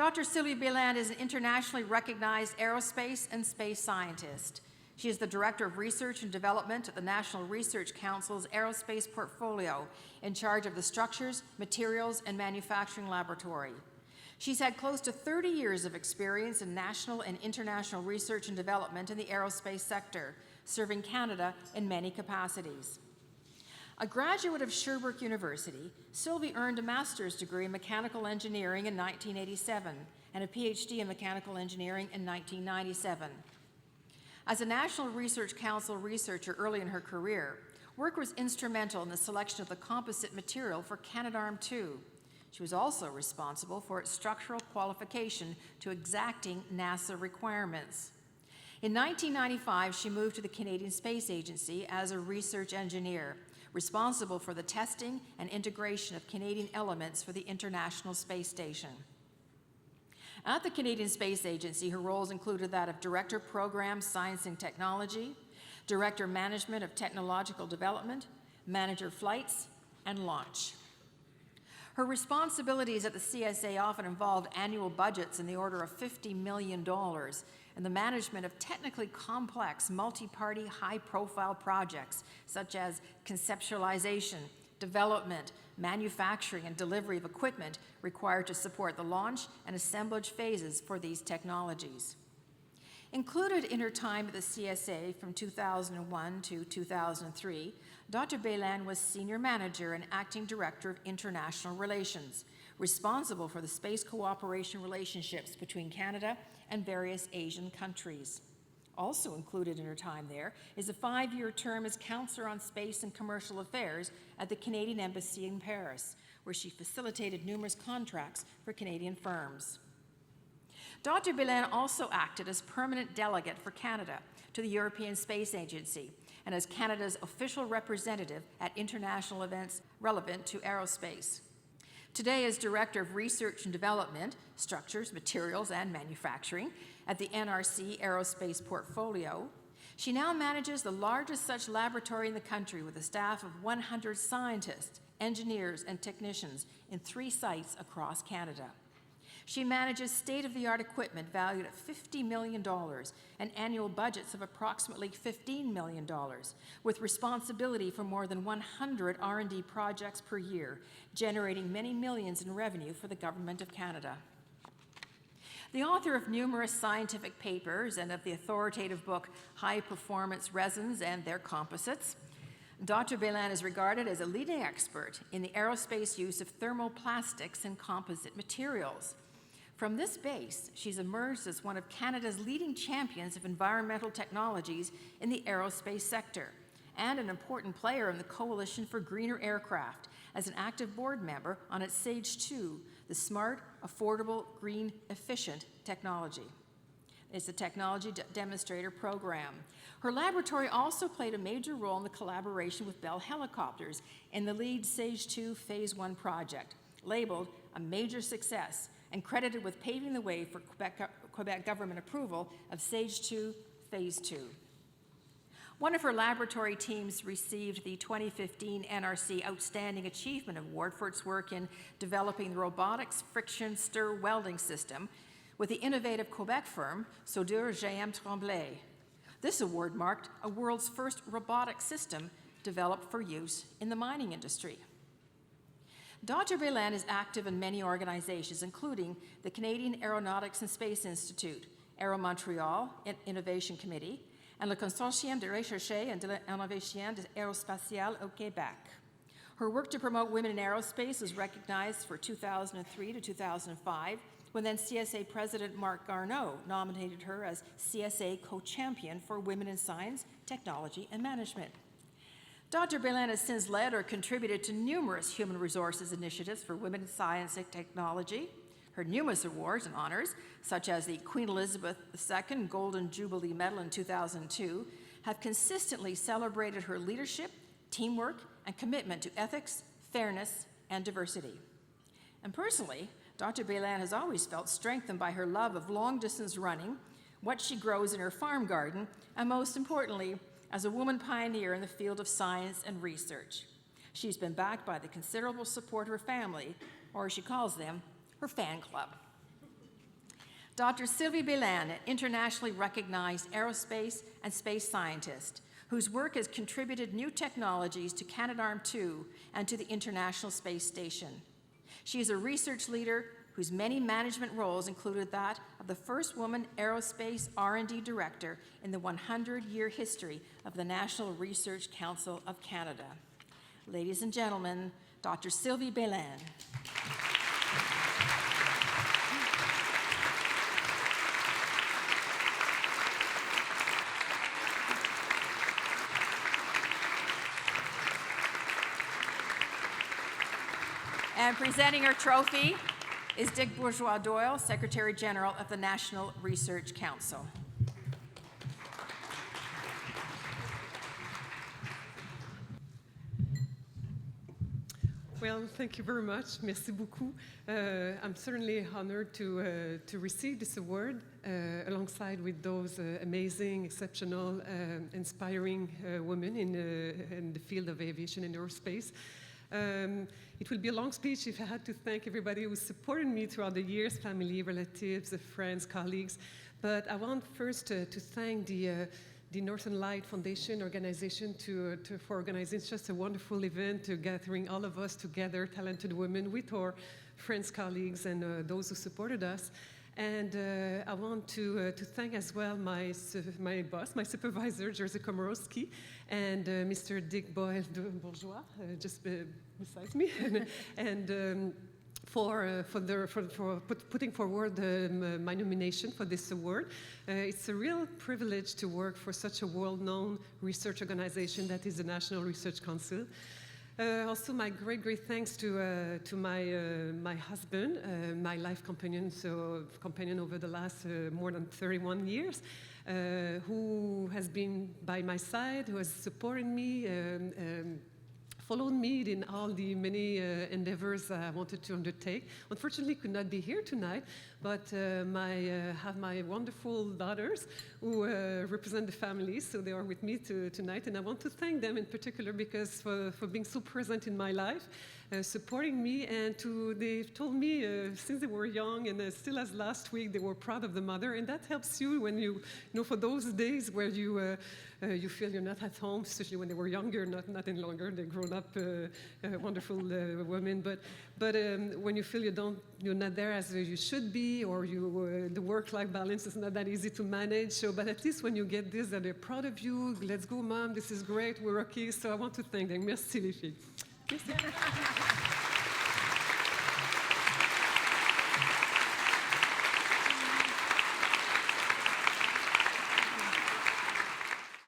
Dr. Sylvie Béland is an internationally recognized aerospace and space scientist. She is the Director of Research and Development at the National Research Council's Aerospace Portfolio, in charge of the Structures, Materials, and Manufacturing Laboratory. She's had close to 30 years of experience in national and international research and development in the aerospace sector, serving Canada in many capacities. A graduate of Sherbrooke University, Sylvie earned a master's degree in mechanical engineering in 1987 and a PhD in mechanical engineering in 1997. As a National Research Council researcher early in her career, work was instrumental in the selection of the composite material for Canadarm2. She was also responsible for its structural qualification to exacting NASA requirements. In 1995, she moved to the Canadian Space Agency as a research engineer, responsible for the testing and integration of Canadian elements for the International Space Station. At the Canadian Space Agency, her roles included that of Director Program Science and Technology, Director Management of Technological Development, Manager Flights, and Launch. Her responsibilities at the CSA often involved annual budgets in the order of $50 million and the management of technically complex, multi-party, high-profile projects such as conceptualization, development, manufacturing, and delivery of equipment required to support the launch and assemblage phases for these technologies. Included in her time at the CSA from 2001 to 2003, Dr. Béland was Senior Manager and Acting Director of International Relations, responsible for the space cooperation relationships between Canada and various Asian countries. Also included in her time there is a 5-year term as Counselor on Space and Commercial Affairs at the Canadian Embassy in Paris, where she facilitated numerous contracts for Canadian firms. Dr. Béland also acted as permanent delegate for Canada to the European Space Agency and as Canada's official representative at international events relevant to aerospace. Today, as Director of Research and Development, Structures, Materials, and Manufacturing at the NRC Aerospace Portfolio, she now manages the largest such laboratory in the country with a staff of 100 scientists, engineers, and technicians in 3 sites across Canada. She manages state-of-the-art equipment valued at $50 million and annual budgets of approximately $15 million, with responsibility for more than 100 R&D projects per year, generating many millions in revenue for the Government of Canada. The author of numerous scientific papers and of the authoritative book High Performance Resins and Their Composites, Dr. Béland is regarded as a leading expert in the aerospace use of thermoplastics and composite materials. From this base, she's emerged as one of Canada's leading champions of environmental technologies in the aerospace sector and an important player in the Coalition for Greener Aircraft as an active board member on its SAGE-2, the Smart, Affordable, Green, Efficient Technology. It's a technology demonstrator program. Her laboratory also played a major role in the collaboration with Bell Helicopters in the lead SAGE-2 Phase 1 project, labeled a major success and credited with paving the way for Quebec government approval of SAGE-2 Phase 2. One of her laboratory teams received the 2015 NRC Outstanding Achievement Award for its work in developing the robotics friction stir welding system with the innovative Quebec firm Soudure GM Tremblay. This award marked a world's first robotic system developed for use in the mining industry. Dr. Béland is active in many organizations, including the Canadian Aeronautics and Space Institute, Aero Montreal Innovation Committee, and le Consortium de Recherche et de l'Innovation Aérospatiale au Québec. Her work to promote women in aerospace was recognized for 2003 to 2005, when then CSA President Marc Garneau nominated her as CSA Co-Champion for Women in Science, Technology, and Management. Dr. Béland has since led or contributed to numerous human resources initiatives for women in science and technology. Her numerous awards and honors, such as the Queen Elizabeth II Golden Jubilee Medal in 2002, have consistently celebrated her leadership, teamwork, and commitment to ethics, fairness, and diversity. And personally, Dr. Béland has always felt strengthened by her love of long-distance running, what she grows in her farm garden, and most importantly, as a woman pioneer in the field of science and research. She's been backed by the considerable support of her family, or as she calls them, her fan club. Dr. Sylvie Béland, an internationally recognized aerospace and space scientist, whose work has contributed new technologies to Canadarm2 and to the International Space Station. She is a research leader whose many management roles included that of the first woman aerospace R&D director in the 100-year history of the National Research Council of Canada. Ladies and gentlemen, Dr. Sylvie Béland. And presenting her trophy is Dick Bourgeois-Doyle, Secretary General of the National Research Council. Well, thank you very much. Merci beaucoup. I'm certainly honored to receive this award alongside with those amazing, exceptional, inspiring women in the field of aviation and aerospace. It will be a long speech if I had to thank everybody who supported me throughout the years, family, relatives, friends, colleagues. But I want first to thank the Northern Lights Foundation organization for organizing just a wonderful event, gathering all of us together, talented women, with our friends, colleagues, and those who supported us. And I want to thank as well my boss, my supervisor, Jerzy Komorowski, and Mr. Dick Bourgeois, just beside me, and for putting forward my nomination for this award. It's a real privilege to work for such a world-known research organization that is the National Research Council. Also, my great thanks to my husband, my life companion, companion over the last more than 31 years, who has been by my side, who has supported me, followed me in all the many endeavors I wanted to undertake. Unfortunately, could not be here tonight, but have my wonderful daughters who represent the family, so they are with me tonight, and I want to thank them in particular because for being so present in my life, supporting me, and they've told me since they were young, and still as last week, they were proud of the mother, and that helps you when you know, for those days where you feel you're not at home, especially when they were younger, not any longer, they're grown up, wonderful women, but when you feel you're not there as you should be, or the work-life balance is not that easy to manage. So, but at least when you get this, that they're proud of you. Let's go, mom. This is great. We're okay. So I want to thank them. Merci les filles. Merci.